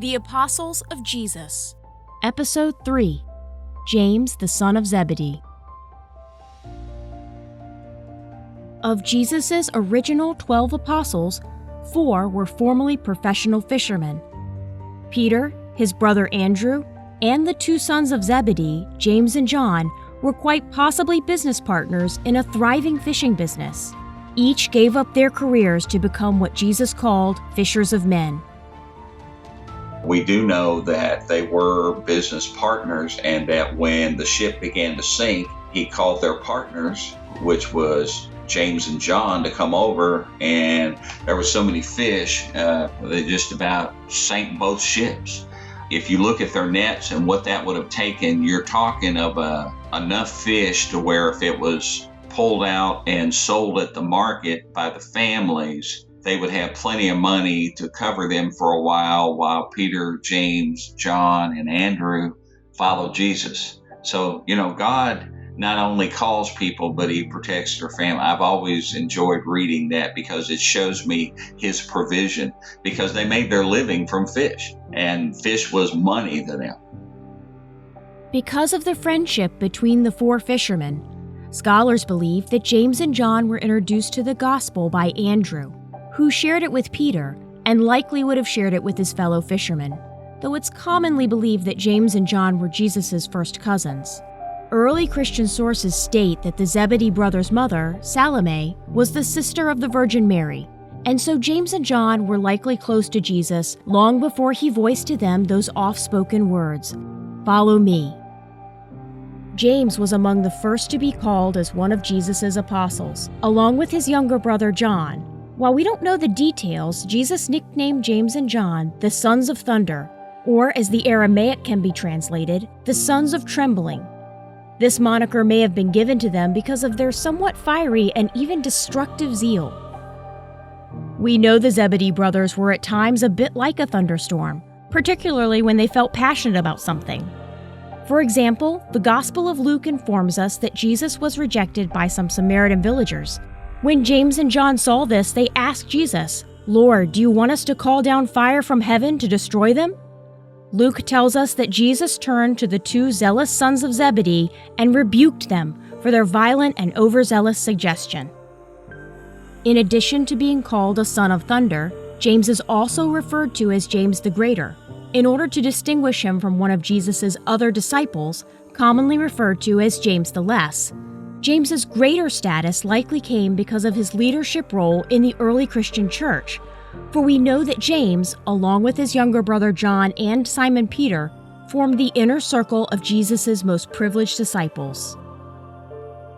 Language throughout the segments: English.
The Apostles of Jesus. Episode 3. James, the son of Zebedee. Of Jesus' original 12 apostles, 4 were formerly professional fishermen. Peter, his brother Andrew, and the 2 sons of Zebedee, James and John, were quite possibly business partners in a thriving fishing business. Each gave up their careers to become what Jesus called fishers of men. We do know that they were business partners and that when the ship began to sink, he called their partners, which was James and John, to come over, and there were so many fish, they just about sank both ships. If you look at their nets and what that would have taken, you're talking of enough fish to where if it was pulled out and sold at the market by the families, they would have plenty of money to cover them for a while Peter, James, John, and Andrew followed Jesus. So, God not only calls people, but he protects their family. I've always enjoyed reading that because it shows me his provision, because they made their living from fish, and fish was money to them. Because of the friendship between the 4 fishermen, scholars believe that James and John were introduced to the gospel by Andrew, who shared it with Peter and likely would have shared it with his fellow fishermen, though it's commonly believed that James and John were Jesus' first cousins. Early Christian sources state that the Zebedee brothers' mother, Salome, was the sister of the Virgin Mary, and so James and John were likely close to Jesus long before he voiced to them those oft-spoken words, "Follow me." James was among the first to be called as one of Jesus' apostles, along with his younger brother John. While we don't know the details, Jesus nicknamed James and John the Sons of Thunder, or as the Aramaic can be translated, the Sons of Trembling. This moniker may have been given to them because of their somewhat fiery and even destructive zeal. We know the Zebedee brothers were at times a bit like a thunderstorm, particularly when they felt passionate about something. For example, the Gospel of Luke informs us that Jesus was rejected by some Samaritan villagers. When James and John saw this, they asked Jesus, "Lord, do you want us to call down fire from heaven to destroy them?" Luke tells us that Jesus turned to the 2 zealous sons of Zebedee and rebuked them for their violent and overzealous suggestion. In addition to being called a son of thunder, James is also referred to as James the Greater, in order to distinguish him from one of Jesus' other disciples, commonly referred to as James the Less. James's greater status likely came because of his leadership role in the early Christian church, for we know that James, along with his younger brother John and Simon Peter, formed the inner circle of Jesus' most privileged disciples.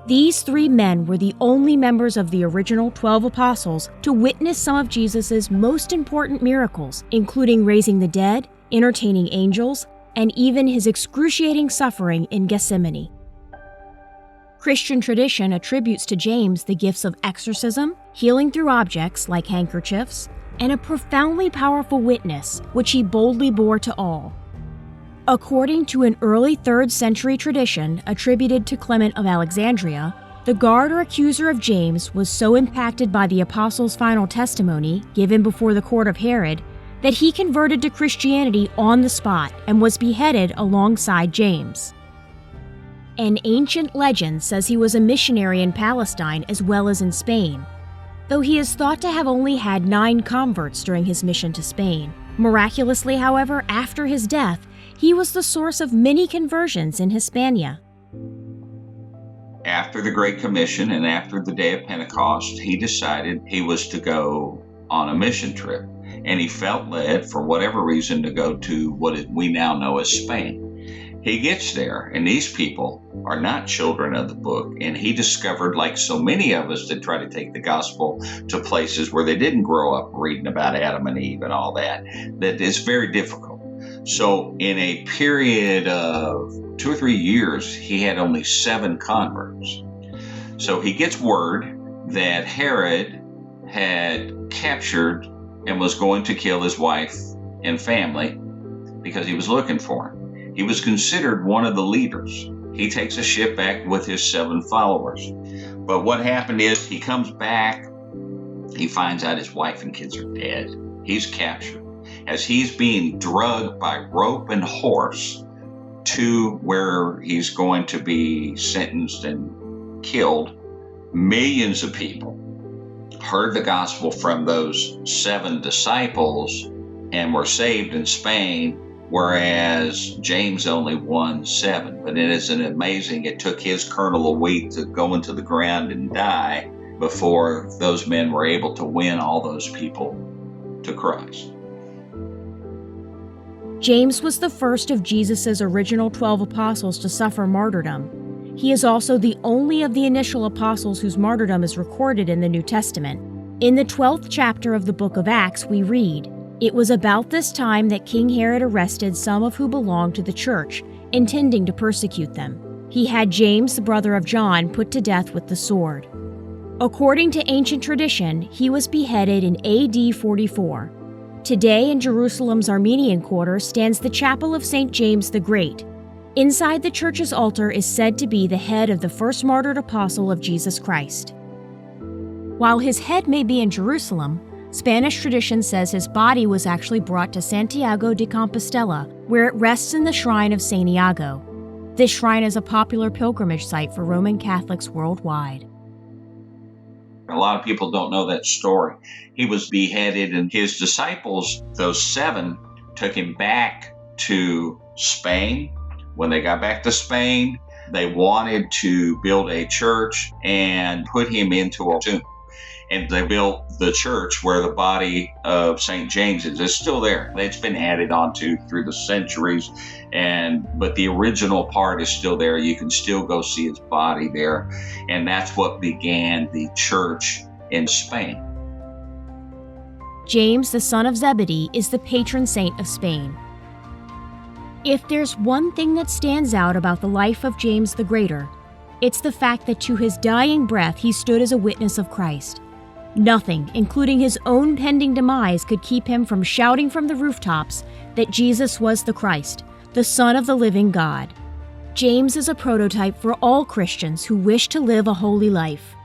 These 3 men were the only members of the original 12 apostles to witness some of Jesus' most important miracles, including raising the dead, entertaining angels, and even his excruciating suffering in Gethsemane. Christian tradition attributes to James the gifts of exorcism, healing through objects like handkerchiefs, and a profoundly powerful witness, which he boldly bore to all. According to an early 3rd century tradition attributed to Clement of Alexandria, the guard or accuser of James was so impacted by the apostles' final testimony, given before the court of Herod, that he converted to Christianity on the spot and was beheaded alongside James. An ancient legend says he was a missionary in Palestine as well as in Spain, though he is thought to have only had 9 converts during his mission to Spain. Miraculously, however, after his death, he was the source of many conversions in Hispania. After the Great Commission and after the day of Pentecost, he decided he was to go on a mission trip, and he felt led, for whatever reason, to go to what we now know as Spain. He gets there, and these people are not children of the book, and he discovered, like so many of us that try to take the gospel to places where they didn't grow up reading about Adam and Eve and all that it's very difficult. So in a period of 2 or 3 years, he had only 7 converts. So he gets word that Herod had captured and was going to kill his wife and family because he was looking for him. He was considered one of the leaders. He takes a ship back with his 7 followers. But what happened is he comes back, he finds out his wife and kids are dead. He's captured. as he's being drugged by rope and horse to where he's going to be sentenced and killed, millions of people heard the gospel from those 7 disciples and were saved in Spain, whereas James only won 7. But it isn't amazing? It took his kernel of wheat to go into the ground and die before those men were able to win all those people to Christ. James was the first of Jesus' original 12 apostles to suffer martyrdom. He is also the only of the initial apostles whose martyrdom is recorded in the New Testament. In the 12th chapter of the book of Acts, we read, "It was about this time that King Herod arrested some of who belonged to the church, intending to persecute them. He had James, the brother of John, put to death with the sword." According to ancient tradition, he was beheaded in AD 44. Today in Jerusalem's Armenian quarter stands the Chapel of St. James the Great. Inside the church's altar is said to be the head of the first martyred apostle of Jesus Christ. While his head may be in Jerusalem, Spanish tradition says his body was actually brought to Santiago de Compostela, where it rests in the shrine of San Iago. This shrine is a popular pilgrimage site for Roman Catholics worldwide. A lot of people don't know that story. He was beheaded, and his disciples, those 7, took him back to Spain. When they got back to Spain, they wanted to build a church and put him into a tomb. And they built the church where the body of St. James is. It's still there. It's been added onto through the centuries, but the original part is still there. You can still go see his body there. And that's what began the church in Spain. James, the son of Zebedee, is the patron saint of Spain. If there's one thing that stands out about the life of James the Greater, it's the fact that to his dying breath he stood as a witness of Christ. Nothing, including his own pending demise, could keep him from shouting from the rooftops that Jesus was the Christ, the Son of the living God. James is a prototype for all Christians who wish to live a holy life.